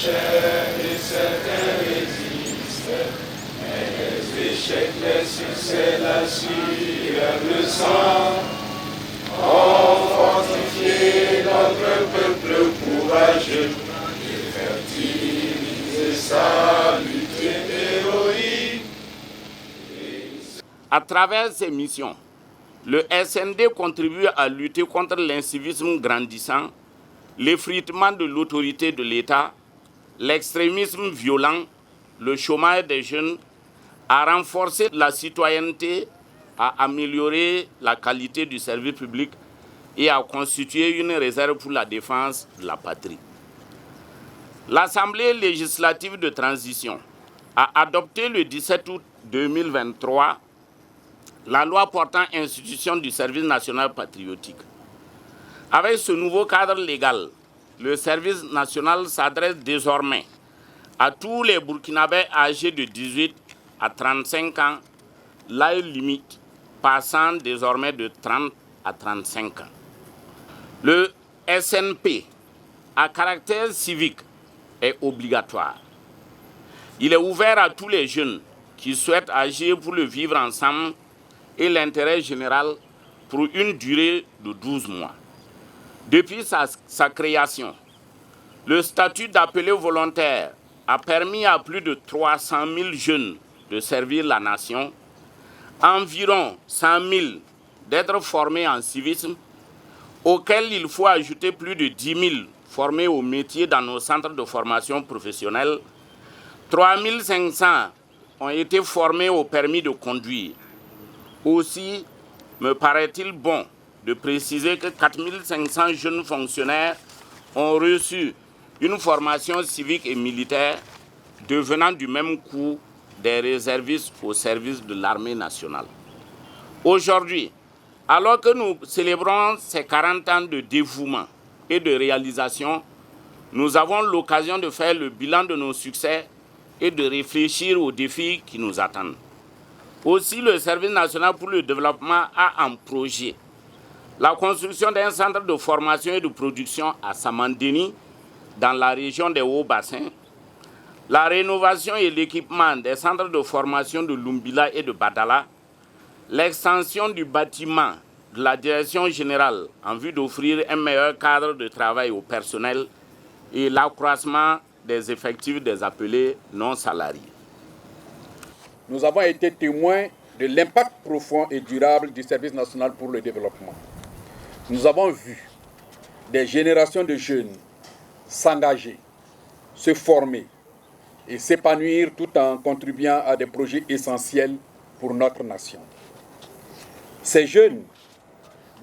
Et certains résistent, mais les échecs, les succès, la sueur, le sang ont fortifié notre peuple courageux et fertilisé sa lutte héroïque. À travers ces missions, le SND contribue à lutter contre l'incivisme grandissant, l'effritement de l'autorité de l'État, l'extrémisme violent, le chômage des jeunes, à renforcer la citoyenneté, à améliorer la qualité du service public et à constituer une réserve pour la défense de la patrie. L'Assemblée législative de transition a adopté le 17 août 2023 la loi portant institution du service national patriotique. Avec ce nouveau cadre légal, le service national s'adresse désormais à tous les Burkinabés âgés de 18 à 35 ans, l'âge limite passant désormais de 30 à 35 ans. Le SNP, à caractère civique, est obligatoire. Il est ouvert à tous les jeunes qui souhaitent agir pour le vivre ensemble et l'intérêt général pour une durée de 12 mois. Depuis sa création, le statut d'appelé volontaire a permis à plus de 300 000 jeunes de servir la nation, environ 100 000 d'être formés en civisme, auxquels il faut ajouter plus de 10 000 formés au métier dans nos centres de formation professionnelle. 3 500 ont été formés au permis de conduire. Aussi, me paraît-il bon de préciser que 4 500 jeunes fonctionnaires ont reçu une formation civique et militaire devenant du même coup des réservistes au service de l'armée nationale. Aujourd'hui, alors que nous célébrons ces 40 ans de dévouement et de réalisation, nous avons l'occasion de faire le bilan de nos succès et de réfléchir aux défis qui nous attendent. Aussi, le Service national pour le développement a en projet la construction d'un centre de formation et de production à Samandeni, dans la région des Hauts-Bassins, la rénovation et l'équipement des centres de formation de Lumbila et de Badala, l'extension du bâtiment de la direction générale en vue d'offrir un meilleur cadre de travail au personnel et l'accroissement des effectifs des appelés non salariés. Nous avons été témoins de l'impact profond et durable du Service national pour le développement. Nous avons vu des générations de jeunes s'engager, se former et s'épanouir tout en contribuant à des projets essentiels pour notre nation. Ces jeunes,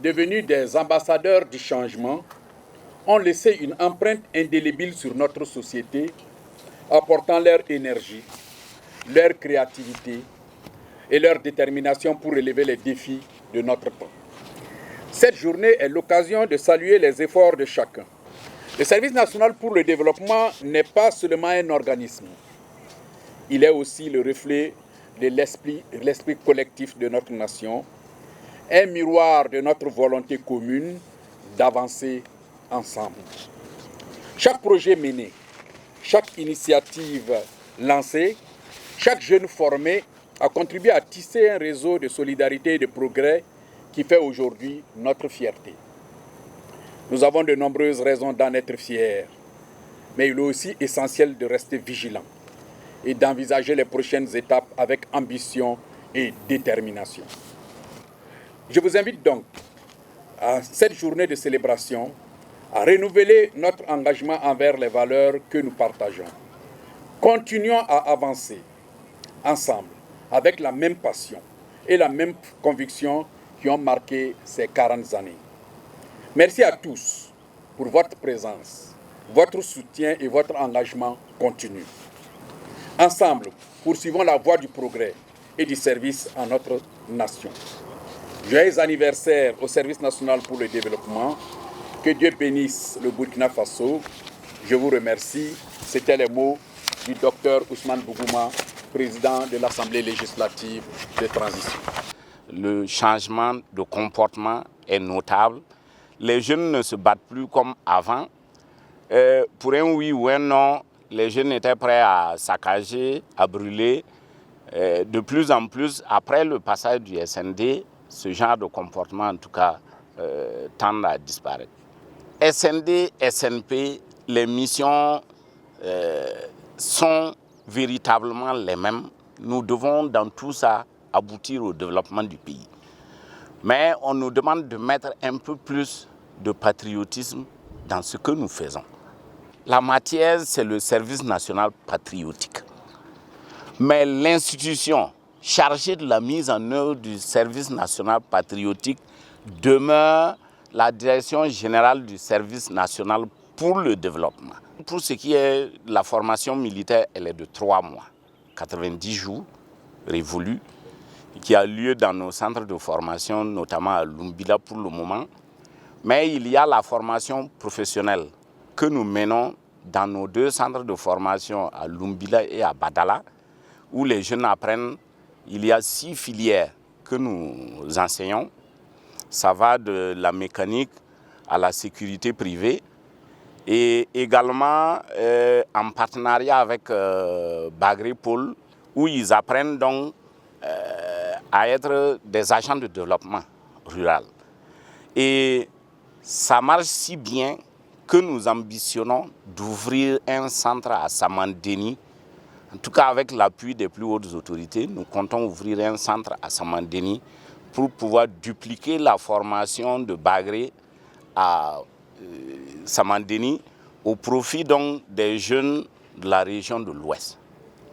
devenus des ambassadeurs du changement, ont laissé une empreinte indélébile sur notre société, apportant leur énergie, leur créativité et leur détermination pour relever les défis de notre temps. Cette journée est l'occasion de saluer les efforts de chacun. Le Service national pour le développement n'est pas seulement un organisme. Il est aussi le reflet de l'esprit collectif de notre nation, un miroir de notre volonté commune d'avancer ensemble. Chaque projet mené, chaque initiative lancée, chaque jeune formé a contribué à tisser un réseau de solidarité et de progrès qui fait aujourd'hui notre fierté. Nous avons de nombreuses raisons d'en être fiers, mais il est aussi essentiel de rester vigilant et d'envisager les prochaines étapes avec ambition et détermination. Je vous invite donc à cette journée de célébration à renouveler notre engagement envers les valeurs que nous partageons. Continuons à avancer ensemble avec la même passion et la même conviction qui ont marqué ces 40 années. Merci à tous pour votre présence, votre soutien et votre engagement continu. Ensemble, poursuivons la voie du progrès et du service à notre nation. Joyeux anniversaire au Service national pour le développement. Que Dieu bénisse le Burkina Faso. Je vous remercie. C'était les mots du docteur Ousmane Bougouma, président de l'Assemblée législative de transition. Le changement de comportement est notable. les jeunes ne se battent plus comme avant. Pour un oui ou un non, les jeunes étaient prêts à saccager, à brûler. De plus en plus, après le passage du SND, ce genre de comportement, en tout cas, tend à disparaître. SND, SNP, les missions sont véritablement les mêmes. Nous devons, dans tout ça, aboutir au développement du pays. Mais on nous demande de mettre un peu plus de patriotisme dans ce que nous faisons. La matière, c'est le service national patriotique. Mais l'institution chargée de la mise en œuvre du service national patriotique demeure la direction générale du service national pour le développement. Pour ce qui est de la formation militaire, elle est de 3 mois, 90 jours révolus, qui a lieu dans nos centres de formation, notamment à Lumbila pour le moment. Mais il y a la formation professionnelle que nous menons dans nos 2 centres de formation à Lumbila et à Badala, où les jeunes apprennent. Il y a 6 filières que nous enseignons. Ça va de la mécanique à la sécurité privée et également en partenariat avec Bagré-Pôle, où ils apprennent donc à être des agents de développement rural. Et ça marche si bien que nous ambitionnons d'ouvrir un centre à Samandeni. En tout cas, avec l'appui des plus hautes autorités, nous comptons ouvrir un centre à Samandeni pour pouvoir dupliquer la formation de Bagré à Samandeni au profit donc des jeunes de la région de l'Ouest.